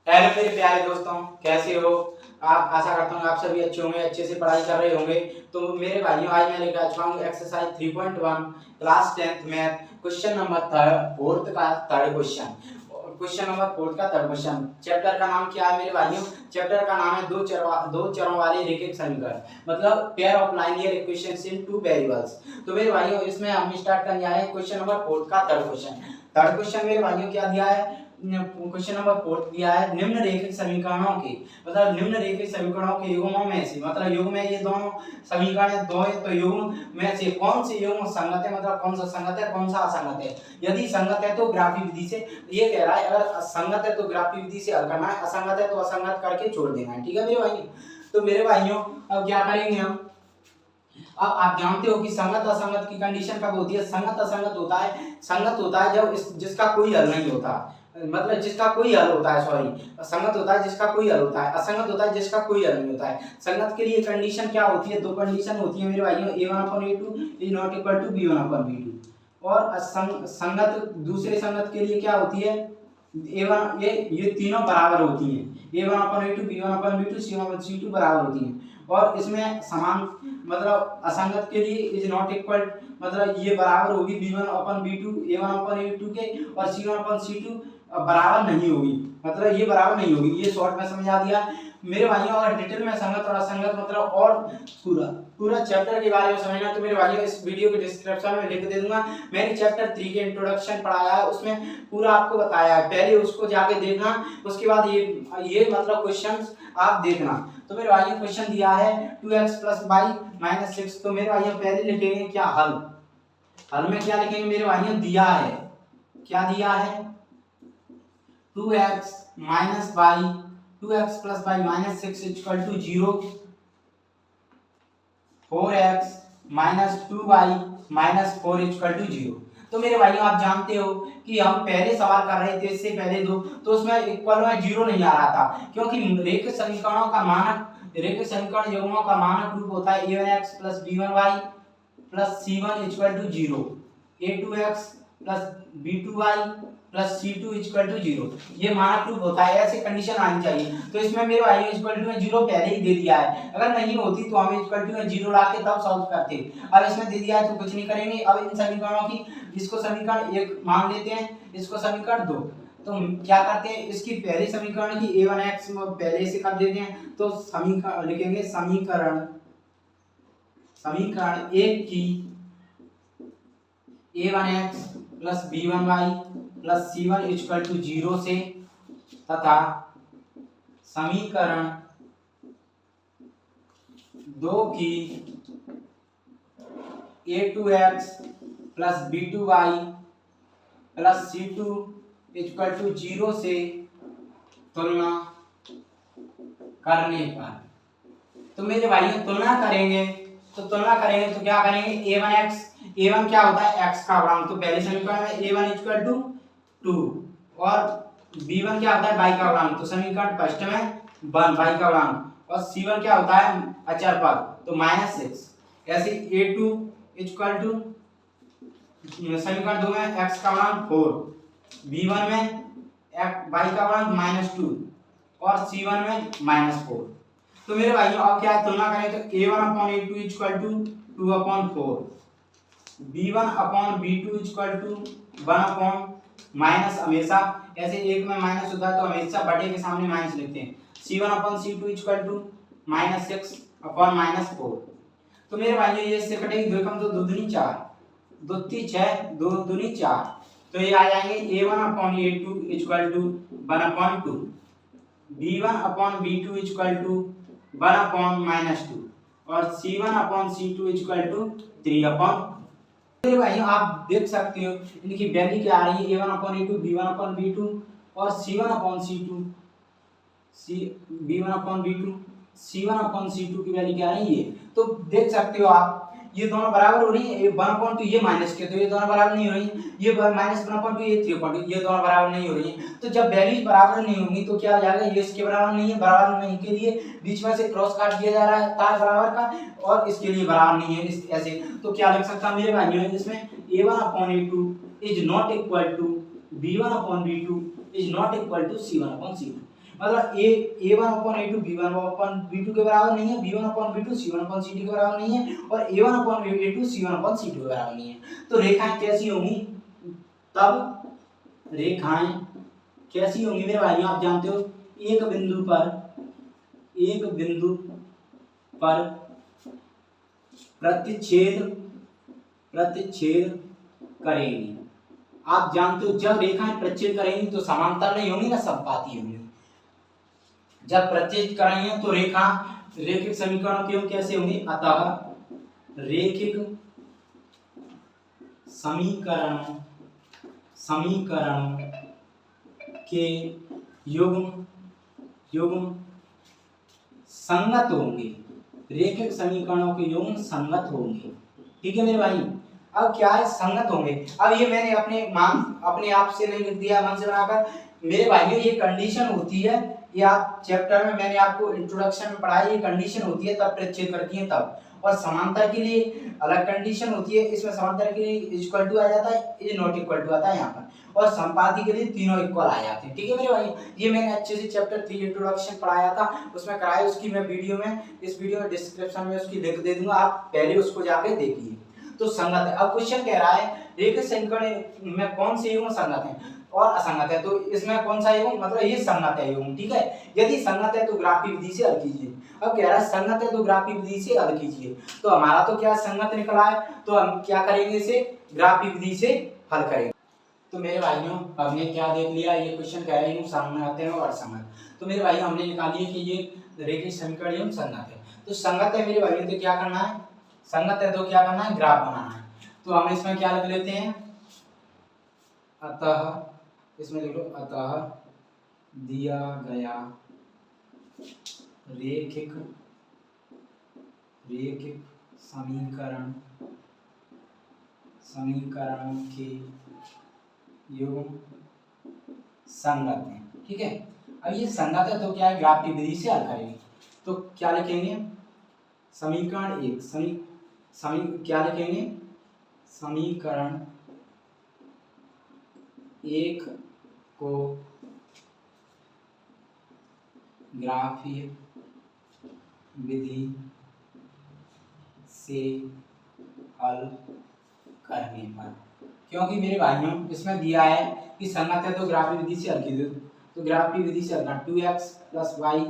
Hello मेरे प्यारे दोस्तों, कैसे हो आप। आशा करता हूँ आप सभी अच्छे होंगे, अच्छे से पढ़ाई कर रहे होंगे। तो मेरे भाइयों, आज मैं लेकर आ चुका हूँ exercise 3.1 class 10th math question number fourth का third question. Question number fourth का थर्ड क्वेश्चन। चैप्टर का नाम क्या है मेरे भाइयों? चैप्टर का नाम है दो चरों वाले रैखिक समीकरण, मतलब pair of linear equations in two variables. तो मेरे भाइयों, इसमें हम स्टार्ट करने आए हैं क्वेश्चन नंबर फोर्थ का थर्ड क्वेश्चन। थर्ड क्वेश्चन मेरे भाइयों क्या दिया है? क्वेश्चन नंबर फोर्थ दिया है निम्न रैखिक समीकरणों के, मतलब निम्न रैखिक समीकरणों के युग्मों में से, मतलब युग्म में ये दोनों समीकरण दो है, तो युग्म में से कौन से युग्म संगत है, मतलब कौन सा संगत है कौन सा असंगत है। यदि संगत है तो ग्राफी विधि से, ये कह रहा है अगर संगत है तो ग्राफी विधि से हल करना है, असंगत है तो असंगत करके छोड़ देना है। ठीक है मेरे भाइयों? तो मेरे भाइयों अब क्या करेंगे हम। अब आप जानते हो कि संगत असंगत की कंडीशन कब होती है? संगत संगत होता है जब जिसका कोई हल नहीं होता, मतलब जिसका कोई हल होता है, सॉरी, संगत होता है जिसका कोई हल होता है, असंगत होता है जिसका कोई हल नहीं होता है। संगत के लिए कंडीशन क्या होती है? दो कंडीशन होती है मेरे भाइयों, a1/a2 is not equal to b1/b2। और संगत दूसरे संगत के लिए क्या होती है? a1 ये तीनों बराबर होती हैं, a1/a2 b1/b2 c1/c2 बराबर होती हैं। और इसमें समान, मतलब असंगत के लिए इज नॉट इक्वल, मतलब ये बराबर होगी b1/b2 a1/a2 के, और c1/c2 बराबर नहीं होगी, मतलब ये बराबर नहीं होगी। ये शॉर्ट में समझा दिया मेरे भाइयों। अगर डिटेल में संगत और असंगत, मतलब और पूरा चैप्टर के बारे में समझना तो मेरे भाइयों इस वीडियो के डिस्क्रिप्शन में लिंक दे दूंगा। मैंने चैप्टर 3 के इंट्रोडक्शन पढ़ाया है, उसमें पूरा आपको बताया है, पहले उसको जाके देखना, उसके बाद ये मतलब क्वेश्चंस आप देखना। तो मेरे भाइयों क्वेश्चन दिया है 2x + y - 6। तो मेरे भाइयों पहले लिखेंगे क्या? हल में क्या लिखेंगे मेरे भाइयों? दिया है, क्या दिया है? 2x - y 2x + y - 6 = 0, 4x - 2y - 4 = 0। तो मेरे भाइयों आप जानते हो कि हम पहले सवाल कर रहे थे, इससे पहले दो, तो उसमें इक्वल में 0 नहीं आ रहा था, क्योंकि रैखिक समीकरणों का मानक, रैखिक समीकरण युग्मों का मानक रूप होता है a1x + b1y + c1 = 0, a2x + b2y + c2 = 0। ये मानक रूप होता है, ऐसे कंडीशन आनी चाहिए। तो इसमें मेरे भाई इक्वल टू में 0 पहले ही दे दिया है, अगर नहीं होती तो हम इक्वल टू में 0 लाके तब सॉल्व करते। अब इसमें दे दिया है तो कुछ नहीं करेंगे। अब इन समीकरणों की, इसको समीकरण 1 मान लेते हैं, इसको समीकरण 2। तो हम क्या करते हैं, इसकी पहले समीकरण की a1x पहले से कर देते हैं। तो समीकरण लिखेंगे, समीकरण 1 की a1x + b1y + c1 = 0 से, तथा समीकरण 2 की a2x + b2y + c2 = 0 से तुलना करने पर। तो मेरे भाइयों तुलना करेंगे तो क्या करेंगे? a1 क्या होता है? x का गुणांक। तो पहले समीकरण में a1 = 2 और b1 क्या होता है? y का गुणांक। तो समीकरण फर्स्ट में 1 y का गुणांक, और c1 क्या होता है? अचर पद, तो -6। ऐसे a2 = समीकरण 2 में x का गुणांक 4, b1 में y का गुणांक -2 और c1 में -4। तो मेरे भाइयों अब क्या तुलना करें तो a1/a2 = 2/4, b1/b2 = 1/, हमेशा ऐसे एक में माइनस होता है तो हमेशा बटे के सामने माइनस लिखते हैं। c1/c2 = -6/4। तो मेरे भाइयों ये इससे कटेगी, 2 कम 2 2 दूनी 4, 2 3 6 2 दूनी 4। तो ये आ जाएंगे a1/a2 = 1/2, b1/b2 = 1/-2 और c1/c2 = 3/। मेरे भाई आप देख सकते हो इनकी वैल्यू क्या आ रही है, a1/a2 b1/b2 और c1/c2 c1/b2 की वैल्यू क्या आ रही है। तो देख सकते हो आप, ये दोनों बराबर हो रही है, 1/2 ये माइनस के, तो ये दोनों बराबर नहीं हो रही, ये -1/2 ये 3/2, ये दोनों बराबर नहीं हो रही है। तो जब वैल्यूज बराबर नहीं होंगी तो क्या हो जाएगा? ये इसके बराबर नहीं है, बराबर नहीं के लिए बीच में से क्रॉस काट दिया जा रहा है तार बराबर का, और इसके लिए बराबर नहीं है इस ऐसे। तो क्या लिख सकता हूं मेरे भाइयों, इसमें a1/a2 is not equal to b1/b2 is not equal to c1/c2। मतलब a1/a2 b1/b2 के बराबर नहीं है, b1/b2 c1/c2 के बराबर नहीं है और a1/a2 c1/c2 के बराबर नहीं है। तो रेखाएं कैसी होंगी? तब रेखाएं कैसी होंगी मेरे भाई? आप जानते हो एक बिंदु पर प्रतिच्छेद करेंगी। आप जानते हो जब रेखाएं प्रतिच्छेद करेंगी तो समांतर नहीं होंगी ना, समपाती होंगी। जब प्रतिच्छेद करेंगे तो रैखिक समीकरणों के कैसे होंगे? अतः रैखिक समीकरणों के युग्म संगत होंगे। रैखिक समीकरणों के युग्म संगत होंगे। ठीक है मेरे भाई। अब क्या है? संगत होंगे। अब ये मैंने अपने आप से नहीं लिख दिया, मन से बनाकर। मेरे भाइयों ये कंडीशन होती है, ये आप चैप्टर में मैंने आपको इंट्रोडक्शन में पढ़ाया, ये कंडीशन होती है तब प्रतिच्छेद करती है तब। और समांतर के लिए अलग कंडीशन होती है, इसमें समांतर के लिए इक्वल टू आ जाता है, इज नॉट इक्वल टू आता है यहाँ पर, और संपाती के लिए तीनों इक्वल आ जाते हैं। ठीक है मेरे भाई। ये मैंने अच्छे से चैप्टर 3 इंट्रोडक्शन पढ़ाया था, उसमें कराया, उसकी मैं इस वीडियो में डिस्क्रिप्शन में उसकी लिंक दे दूंगा, आप पहले उसको जाके देखिए। तो संगत है। अब क्वेश्चन कह रहा है रैखिक समीकरण में कौन से युग्म संगत हैं और असंगत है, तो इसमें कौन सा युग्म, मतलब ये संगत है युग्म। ठीक है। यदि संगत है तो ग्राफी विधि से हल कीजिए। अब कह रहा है संगत है तो ग्राफी विधि से हल कीजिए, तो हमारा तो क्या संगत निकला है, तो हम क्या करेंगे, इसे ग्राफी विधि से हल करेंगे। तो मेरे भाइयों हमने क्या देख लिया, ये क्वेश्चन कह रहे हैं संगत है और असंगत। तो मेरे भाई हमने निकाली है कि ये रैखिक समीकरण युग्म संगत है। तो संगत है मेरे भाइयों, तो क्या करना है? संगत है तो क्या करना है? ग्राफ बनाना है। तो हम इसमें क्या लिख लेते हैं? अतः, इसमें लिख लो, अतः दिया गया रैखिक समीकरणों के युग्म संगत है। ठीक है। अब ये संगत है तो क्या है? ग्राफ की विधि से हल करेंगे। तो क्या लिखेंगे? समीकरण एक क्या लिखेंगे? समीकरण एक को ग्राफीय विधि से हल करने पर, क्योंकि मेरे भाइयों इसमें दिया है कि संगत है तो ग्राफीय विधि से हल कीजिए, तो ग्राफीय विधि से हल करना 2x + y -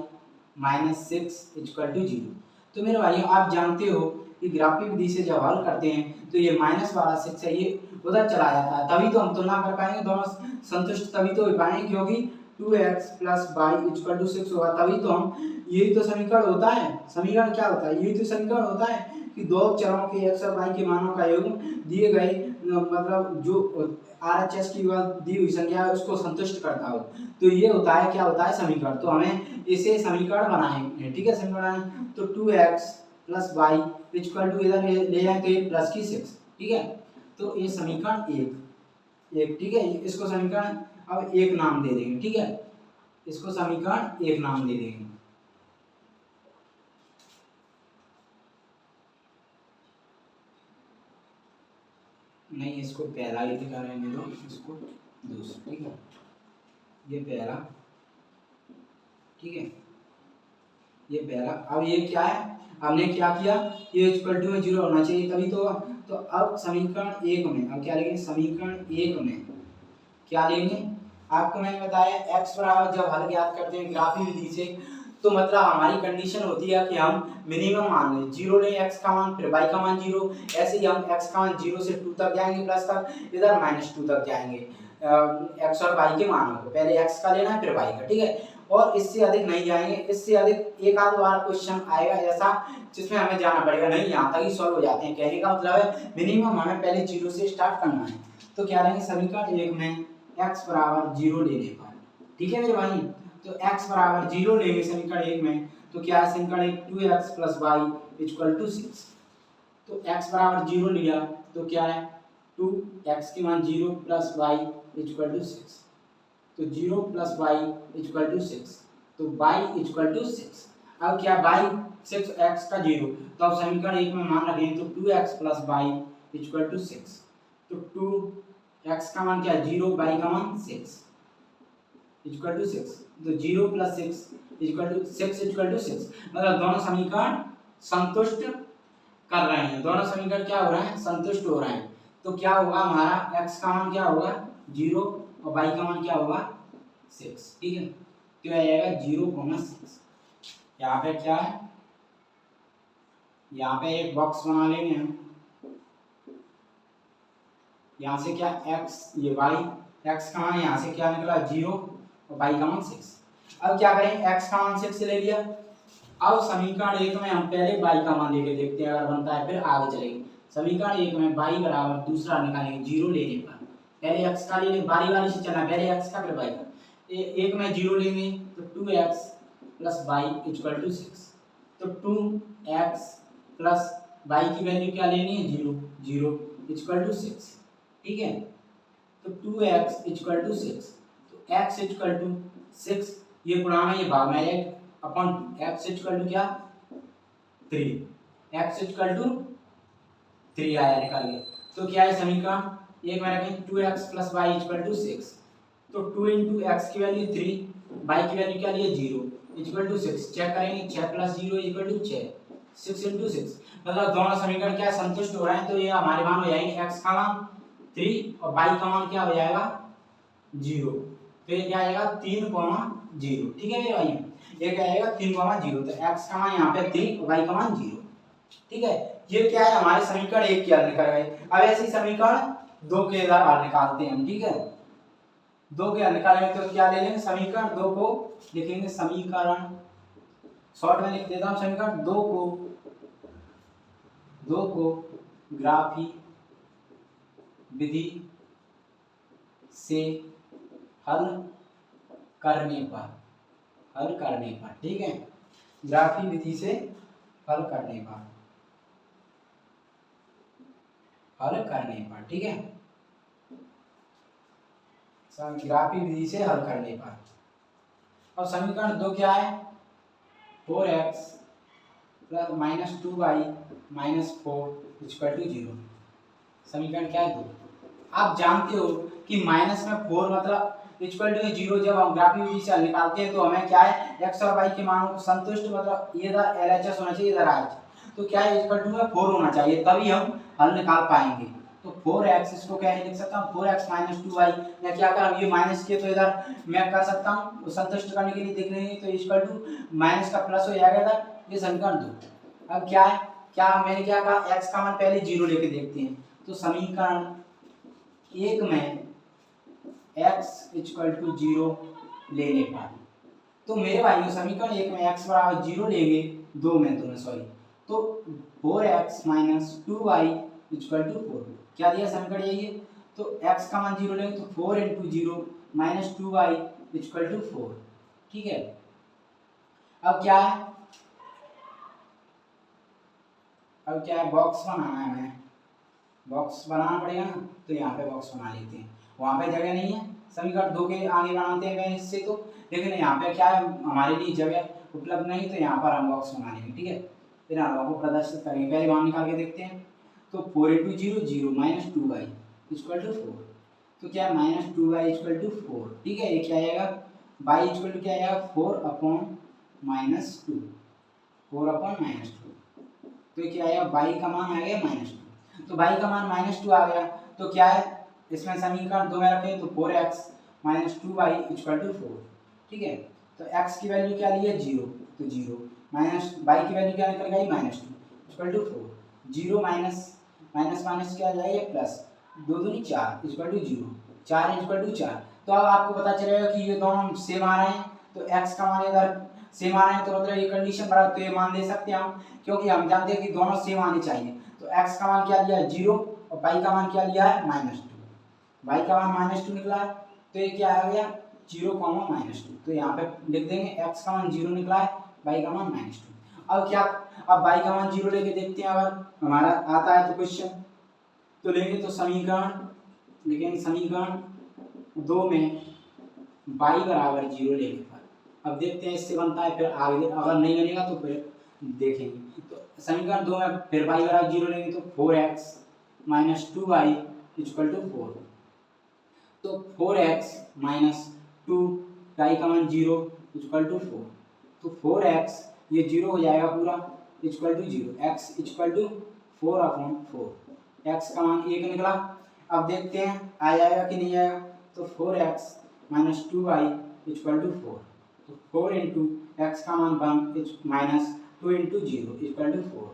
6 = 0। तो मेरे भाइयों आप जानते हो कि ग्राफीय विधि से जब हल करते हैं तो ये माइनस वाला 6 है, ये उधर चला जाता है, तभी तो हम तुलना कर पाएंगे, दोनों संतुष्ट तभी तो हो पाएंगे, क्योंकि 2x + y = 6 होगा, तभी तो हम, यही तो समीकरण होता है। समीकरण क्या होता है? यही तो समीकरण होता है कि दो चरों के x और y के मानों का योग दिए गए, मतलब जो RHS की दी हुई संख्या है उसको संतुष्ट करता हो, तो ये होता है, क्या होता है? समीकरण। तो हमें इसे समीकरण बनाएंगे। ठीक है। समीकरण तो 2x + y = इधर ले जाए तो ये प्लस की 6। ठीक है। तो ये समीकरण एक। ठीक है। इसको समीकरण अब एक नाम दे देंगे। ठीक है। इसको समीकरण एक नाम दे देंगे। नहीं, इसको पहला ही दिखा रहने दो, इसको दूसरा। ठीक है। ये पहला। ठीक है। ये पहला। अब ये क्या है? हमने क्या किया? ये इक्वल टू में 0 होना चाहिए तभी तो अब समीकरण एक में अब क्या लेंगे? समीकरण एक में क्या लेंगे? आपको मैंने बताया x बराबर जब हल ज्ञात करते हैं ग्राफी विधि से, तो मतलब हमारी कंडीशन होती है कि हम मिनिमम मान लें, 0 लें x का मान, फिर y का मान 0, ऐसे ही हम x का मान 0 से 2 तक जाएंगे, प्लस तक, इधर -2 तक जाएंगे। x और y के मानों को पहले x का लेना है फिर y का। ठीक है। और इससे अधिक नहीं जाएंगे, इससे अधिक एक आध बार क्वेश्चन आएगा ऐसा जिसमें हमें जाना पड़ेगा, नहीं यहाँ तक ही सॉल्व हो जाते हैं। कहने का मतलब है मिनिमम हमें पहले 0 से स्टार्ट करना है। तो क्या लेंगे? समीकरण एक में x बराबर 0 लेने पर। ठीक है मेरे भाई। तो x बराबर 0 लेंगे समीकरण एक में, तो क्या है? समीकरण एक 2x + y = 6। तो x बराबर 0 लिया तो क्या है? 2x के मान 0 + y = 6, तो 0 + y = 6, तो y = 6। अब क्या? y 6x का 0, तो अब समीकरण एक में मान रखें तो 2x + y = 6, तो 2x का मान क्या है? 0, y का मान 6 इक्वल टू 6, तो 0 + 6 इक्वल टू 6 मतलब दोनों समीकरण संतुष्ट कर रहे हैं, दोनों समीकरण क्या हो रहे हैं, संतुष्ट हो रहे हैं। तो क्या होगा हमारा x का मान क्या होगा 0 और y का मान क्या होगा 6, ठीक है। तो आ जाएगा 0,6। यहाँ पे क्या है, यहाँ पे एक बॉक्स बना लेंगे हम, यहाँ से क्या x ये y, x का मान यहाँ से क्या निकला 0 और y का मान 6। अब क्या करें, x का मान 6 ले लिया, अब समीकरण 1 में हम पहले y का मान लेके देखते हैं, अगर बनता है फिर आगे चलेंगे। समीकरण 1 में y बराबर दूसरा निकालेंगे 0 लेने पर, पहले x का ले लेंगे, बारी बारी से चलना, पहले x का फिर y का। एक में 0 लेंगे तो 2x + y = 6, तो 2x + y की वैल्यू क्या लेनी है 0 0 = 6, ठीक है। तो 2x = 6, तो x = 6, ये गुणा में ये भाग में एक अपन x = क्या 3, x = 3 आया निकाल गया। तो क्या है समीकरण एक में रखें 2x + y = 6, तो 2 × x की वैल्यू 3, y की वैल्यू क्या लिए 0 = 6, चेक करेंगे 6 + 0 = 6, 6 × 6 मतलब दोनों समीकरण क्या संतुष्ट हो रहे हैं। तो ये हमारे मान हो जाएंगे x का मान 3 और y का मान क्या हो जाएगा 0, तो ये क्या आएगा 3,0, ठीक है मेरे भाई, ये क्या आएगा 3,0, तो x का मान यहाँ पे 3 और y का मान 0, ठीक है। ये क्या है हमारे समीकरण 1 के हल निकल गए। अब ऐसे समीकरण 2 के हल निकालते हैं हम, ठीक है। 2 के हल निकालेंगे तो क्या ले लेंगे, समीकरण 2 को लिखेंगे, समीकरण शॉर्ट में लिख देता हूँ, समीकरण 2 को ग्राफी विधि से हल करने पर, ठीक है, ग्राफी विधि से हल करने पर, ठीक है, ग्राफी विधि से हल करने पर। अब समीकरण 2 क्या है 4x + -2y - 4 = 0, समीकरण क्या है 2। आप जानते हो कि माइनस में 4 मतलब इक्वल टू 0, जब हम ग्राफी विधि से हल निकालते हैं तो हमें क्या है x और y के मानों को संतुष्ट, मतलब ये इधर LHS होना चाहिए, इधर RHS, तो क्या है इक्वल टू में 4 होना चाहिए, तभी हम हल निकाल पाएंगे। तो 4x इसको क्या है लिख सकता हूँ 4x - 2y, या क्या कर ये माइनस किए तो इधर मैं कर सकता हूँ संतुष्ट करने के लिए देख लेंगे, तो इक्वल टू माइनस का प्लस हो जाएगा इधर, ये समीकरण 2। अब क्या है, क्या मैंने क्या कहा x का मान पहले 0 लेके देखते हैं, तो समीकरण 1 में x = 0 लेने पर, तो मेरे भाइयों समीकरण 1 में x बराबर 0 लेंगे, 2 में सॉरी, तो 4x - 2y = 4, क्या दिया समीकरण यही है। तो x का मान 0 लेंगे तो 4 × 0 - 2y = 4, ठीक है। अब क्या है, बॉक्स बनाना है, हमें बॉक्स बनाना पड़ेगा ना, तो यहाँ पे बॉक्स बना लेते हैं, वहाँ पे जगह नहीं है, समीकरण 2 के आगे बनाते हैं इससे, तो लेकिन यहाँ पे क्या है हमारे लिए जगह उपलब्ध नहीं, तो यहाँ पर हम बॉक्स बना लेंगे, ठीक है। फिर हम को प्रदर्शित करेंगे, पहले मान निकाल के देखते हैं। तो 4 × 0 0 - 2y = 4, तो क्या -2y = 4, ठीक है। ये क्या आएगा y = क्या आएगा 4/-2, 4/-2, तो ये क्या आएगा y का मान आ गया -2, तो y का मान -2 आ गया, तो क्या है इसमें समीकरण 2 में रखें तो 4x - 2y = 4, ठीक है। तो x की वैल्यू क्या ली है 0, तो 0 माइनस y की वैल्यू क्या निकल गई -2 = 4, 0 माइनस क्या आ जाएगा प्लस, 2 दूनी 4 = 0, 4 = 4। तो अब आपको पता चलेगा कि ये दोनों सेम आ रहे हैं, तो x का मान इधर सेम आ रहे हैं, तो मतलब ये कंडीशन बराबर, तो ये मान दे सकते हैं हम, क्योंकि हम जानते हैं कि दोनों सेम आने चाहिए। तो x का मान क्या लिया है 0 और y का मान क्या लिया है -2, y का मान -2 निकला है, तो ये क्या आ गया 0, -2, तो यहाँ पे लिख देंगे x का मान 0 निकला है, y का मान -2। अब क्या, अब y का मान 0 लेके देखते हैं, अगर हमारा आता है तो क्वेश्चन, तो लेंगे तो समीकरण लिखेंगे, समीकरण 2 में y बराबर 0 लेने पर, अब देखते हैं इससे बनता है, फिर आगे अगर नहीं बनेगा तो फिर देखेंगे। तो समीकरण 2 में फिर y बराबर 0 लेंगे तो 4x - 2y = 4, तो 4x - 2 y का मान 0 इक्वल टू 4, तो 4x ये 0 हो जाएगा पूरा equal to 0, x equal to 4/4, x का मान 1 निकला। अब देखते हैं आ जाएगा कि नहीं आएगा, तो 4x minus 2y equal to 4, तो 4 इंटू एक्स का मान 1 माइनस 2 इंटू 0 इक्वल टू 4,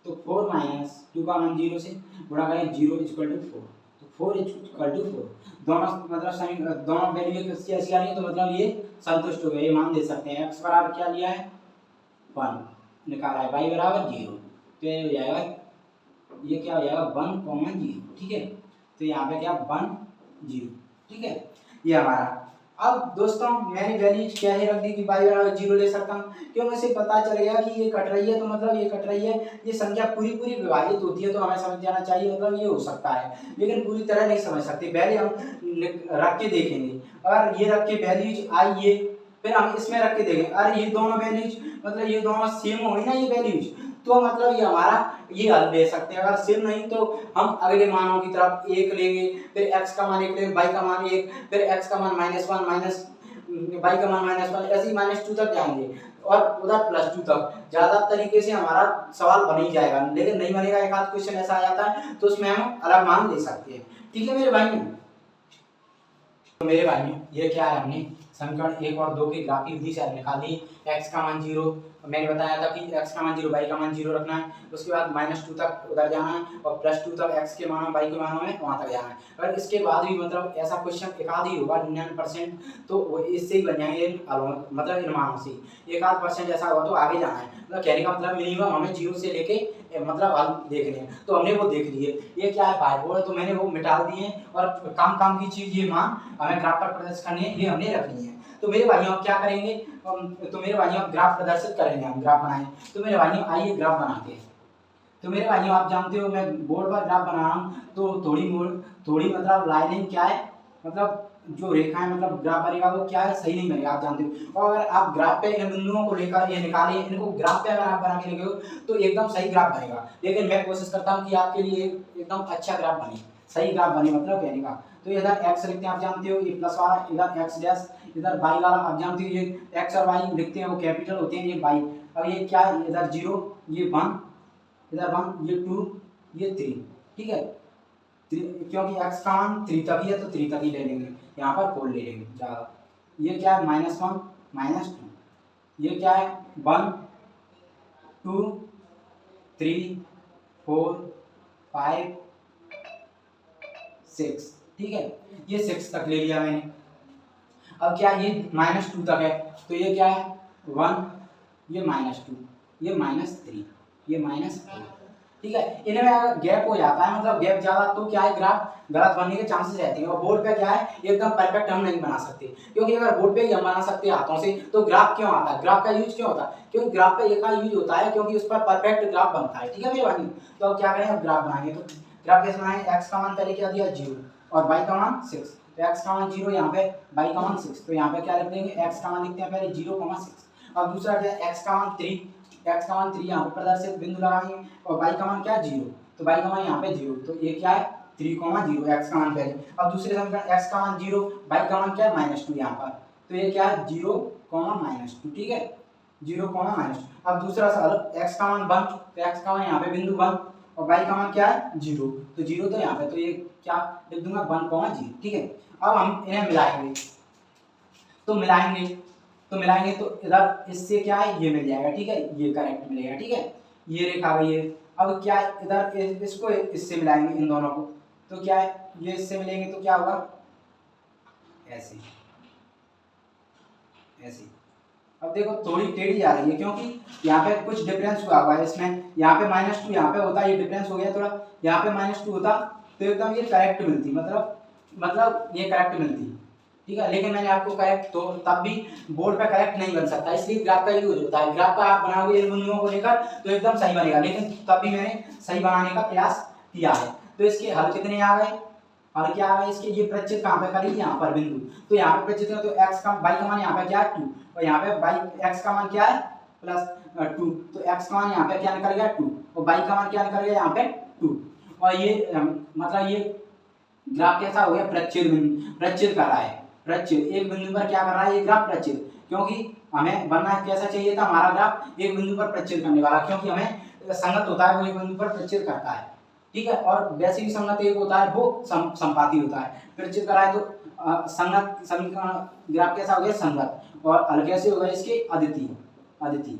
तो 4 माइनस 2 का मान 0 से गुणा करें 0 इक्वल टू 4, तो 4 इक्वल टू 4, दोनों मतलब दोनों वैल्यू कैसी आ रही है, तो मतलब ये संतुष्ट हो गए, ये मान दे सकते हैं। x बराबर क्या लिया है 1 निकाला है, y बराबर 0, तो ये हो जाएगा, ये क्या हो जाएगा 1,0, ठीक है। तो यहाँ पे क्या 1 0, ठीक है, ये हमारा। अब दोस्तों मैंने वैल्यू क्या है रख दी कि y बराबर 0 ले सकता हूँ, क्योंकि मुझे पता चल गया कि ये कट रही है, तो मतलब ये कट रही है, ये संख्या पूरी पूरी विभाजित होती है, तो हमें समझ जाना चाहिए मतलब ये हो सकता है, लेकिन पूरी तरह नहीं समझ सकते। पहले हम रख के देखेंगे, और ये रख के वैल्यूज आई ये, फिर हम इसमें रख के देखेंगे, अरे ये दोनों वैल्यूज मतलब ये दोनों सेम हो ना ये वैल्यूज, तो मतलब ये हमारा ये हल दे सकते हैं। अगर सेम नहीं तो हम अगले मानों की तरफ 1 लेंगे, फिर x का मान 1 लेंगे, y का मान 1, फिर x का मान -1 माइनस y का मान -1, ऐसे ही -2 तक जाएंगे और उधर +2 तक। ज्यादा तरीके से हमारा सवाल बन ही जाएगा, लेकिन नहीं बनेगा, एक आध क्वेश्चन ऐसा आ जाता है तो उसमें हम अलग मान ले सकते हैं, ठीक है मेरे भाइयों। तो मेरे भाइयों ये क्या है, हमने समीकरण 1 और 2 की ग्राफिक विधि से निकाली। x का मान 0, मैंने बताया था कि x का मान 0 y का मान 0 रखना है, उसके बाद -2 तक उधर जाना है और +2 तक x के मानों y के मानों में वहां तक जाना है। और इसके बाद भी मतलब ऐसा क्वेश्चन एक आध ही होगा 99%, तो वो इससे ही बन जाएंगे मतलब इन मानों से, एक आध % ऐसा होगा तो आगे जाना है। मतलब कहने का मतलब मिनिमम हमें 0 से लेके मतलब हल देखने हैं, तो हमने वो देख लिए। ये क्या है बाइबोर्ड, तो मैंने वो मिटा दिए, और काम की चीज ये मान हमें ग्राफ पर प्रदर्शित करनी है, ये हमने रखनी है। तो मेरे भाइयों आप क्या करेंगे, तो मेरे भाइयों आप ग्राफ प्रदर्शित करेंगे, हम ग्राफ बनाएंगे। तो मेरे भाइयों आइए ग्राफ बनाते हैं। तो मेरे भाइयों आप जानते हो मैं बोर्ड पर ग्राफ बना रहा हूँ, तो थोड़ी मतलब लाइनिंग क्या है, मतलब जो रेखाएं मतलब ग्राफ बनेगा वो क्या है सही नहीं बनेगा, आप जानते हो। और अगर आप ग्राफ पे इन बिंदुओं को लेकर ये निकालिए, इनको ग्राफ पे अगर आप बना के लिखे हो तो एकदम सही ग्राफ बनेगा। लेकिन मैं कोशिश करता हूँ कि आपके लिए एकदम अच्छा ग्राफ बने, सही ग्राफ बने, मतलब कहने का। तो इधर x लिखते हैं, आप जानते हो ये प्लस वाला, इधर x डैश, इधर y वाला, आप जानते हो ये x और y लिखते हैं वो कैपिटल होते हैं, ये y। अब ये क्या है, इधर 0, ये 1, इधर 1, ये 2, ये 3, ठीक है। क्योंकि x का मान 3 तक ही है तो 3 तक ही ले लेंगे, यहाँ पर 4 ले लेंगे ज़्यादा। ये क्या है -1 -2, ये क्या है 1 2 3 4 5 6, ठीक है, ये 6 तक ले लिया मैंने। अब क्या ये -2 तक है, तो ये क्या है 1, ये -2, ये -3, ये -4, ठीक है। इनमें अगर गैप हो जाता है, मतलब गैप ज्यादा, तो क्या है ग्राफ गलत बनने के चांसेस रहते हैं। और बोर्ड पे क्या है एकदम परफेक्ट हम नहीं बना सकते, क्योंकि अगर बोर्ड पे ही हम बना सकते हैं हाथों से, तो ग्राफ क्यों आता है, ग्राफ का यूज क्यों होता है, क्योंकि ग्राफ का एक यूज होता है क्योंकि उस पर परफेक्ट ग्राफ बनता है, ठीक है मेरे भाई। तो अब क्या करें, अब ग्राफ बनाएंगे। तो ग्राफ कैसे बनाएंगे, x का मान पहले क्या दिया 0 और y का मान 6, तो x का मान 0 यहाँ पे, y का मान 6, तो यहाँ पे क्या लिख देंगे, x का मान लिखते हैं पहले 0,6। अब दूसरा क्या है x का मान 3, x का मान 3 यहाँ पे प्रदर्शित बिंदु लगाएंगे, और y का मान क्या 0, तो y का मान यहाँ पे 0, तो ये क्या है 3,0, x का मान पहले। अब दूसरे समीकरण x का मान 0, y का मान क्या है -2 यहाँ पर, तो ये क्या है 0, -2, ठीक है 0, -2। अब दूसरा सवाल x का मान 1, तो x का मान यहाँ पे बिंदु 1 और y का मान क्या है 0, तो 0 तो यहाँ पे, तो ये क्या लिख दूंगा 1,0, ठीक है। अब हम इन्हें मिलाएंगे, तो मिलाएंगे तो इधर इससे क्या है ये मिल जाएगा, ठीक है, ये करेक्ट मिलेगा, ठीक है, ये रेखा गई है। अब क्या है इधर इसको इससे मिलाएंगे इन दोनों को, तो क्या है ये इससे मिलेंगे तो क्या होगा ऐसे ऐसे। अब देखो थोड़ी टेढ़ी जा रही है क्योंकि यहाँ पे कुछ डिफरेंस हुआ है इसमें, यहाँ पे -2 यहाँ पे होता, ये डिफरेंस हो गया थोड़ा, यहाँ पे -2 होता तो एकदम ये करेक्ट मिलती, मतलब ये करेक्ट मिलती, ठीक है। लेकिन मैंने आपको करेक्ट, तो तब भी बोर्ड पे करेक्ट नहीं बन सकता, इसलिए ग्राफ का यूज होता है। ग्राफ का आप बनाओगे इन बिंदुओं को लेकर तो एकदम सही बनेगा, लेकिन तब भी मैंने सही बनाने का प्रयास किया है। तो इसके हल कितने आ गए, और क्या आ गए इसके, ये प्रचित कहाँ पे करी, यहाँ पर बिंदु, तो यहाँ पे प्रचित है, तो x का y का मान यहाँ पे क्या है 2, और यहाँ पे y x का मान क्या है +2, तो x का मान यहाँ पे क्या निकल गया 2, और y का मान क्या निकल गया यहाँ पे 2। और ये मतलब ये ग्राफ कैसा हो गया प्रच्छेद कर रहा है, प्रचिल, एक बिंदु पर क्या कर रहा है ये ग्राफ प्रचिल, क्योंकि हमें बनना कैसा चाहिए था हमारा ग्राफ एक बिंदु पर प्रचिल करने वाला, क्योंकि हमें संगत होता है वो एक बिंदु पर प्रचिल करता है, ठीक है। और वैसे भी संगत एक होता है वो संपाती होता है, प्रचिल कराए तो संगत समीकरण ग्राफ कैसा हो गया संगत, और हल कैसे होगा इसके अद्वितीय, अद्वितीय।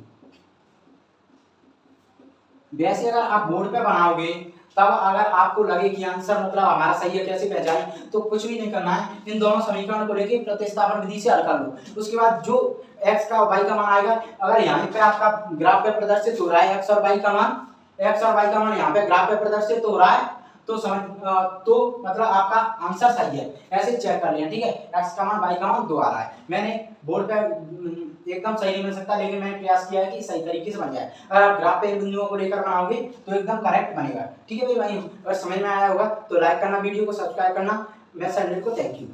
वैसे अगर आप बोर्ड पे बनाओगे तब अगर आपको लगे कि आंसर मतलब हमारा सही है कैसे पहचाने, तो कुछ भी नहीं करना है, इन दोनों समीकरण को लेके प्रतिस्थापन विधि से हल कर लो। उसके बाद जो x का y का मान आएगा, अगर यहाँ पे आपका ग्राफ पे प्रदर्शित हो रहा है x और y का मान, x और y का मान यहाँ पे ग्राफ पे प्रदर्शित हो रहा है, तो तो मतलब आपका आंसर सही है, ऐसे चेक कर लें, ठीक है। x का मान y का मान 2 आ रहा है, मैंने बोर्ड पे एकदम सही नहीं मिल सकता, लेकिन मैंने प्रयास किया है कि सही तरीके से बन जाए। अगर आप ग्राफ पे बिंदुओं को लेकर बनाओगे तो एकदम करेक्ट बनेगा, ठीक है भाई। अगर समझ में आया होगा तो लाइक करना, वीडियो को सब्सक्राइब करना। मैं संडे को थैंक यू।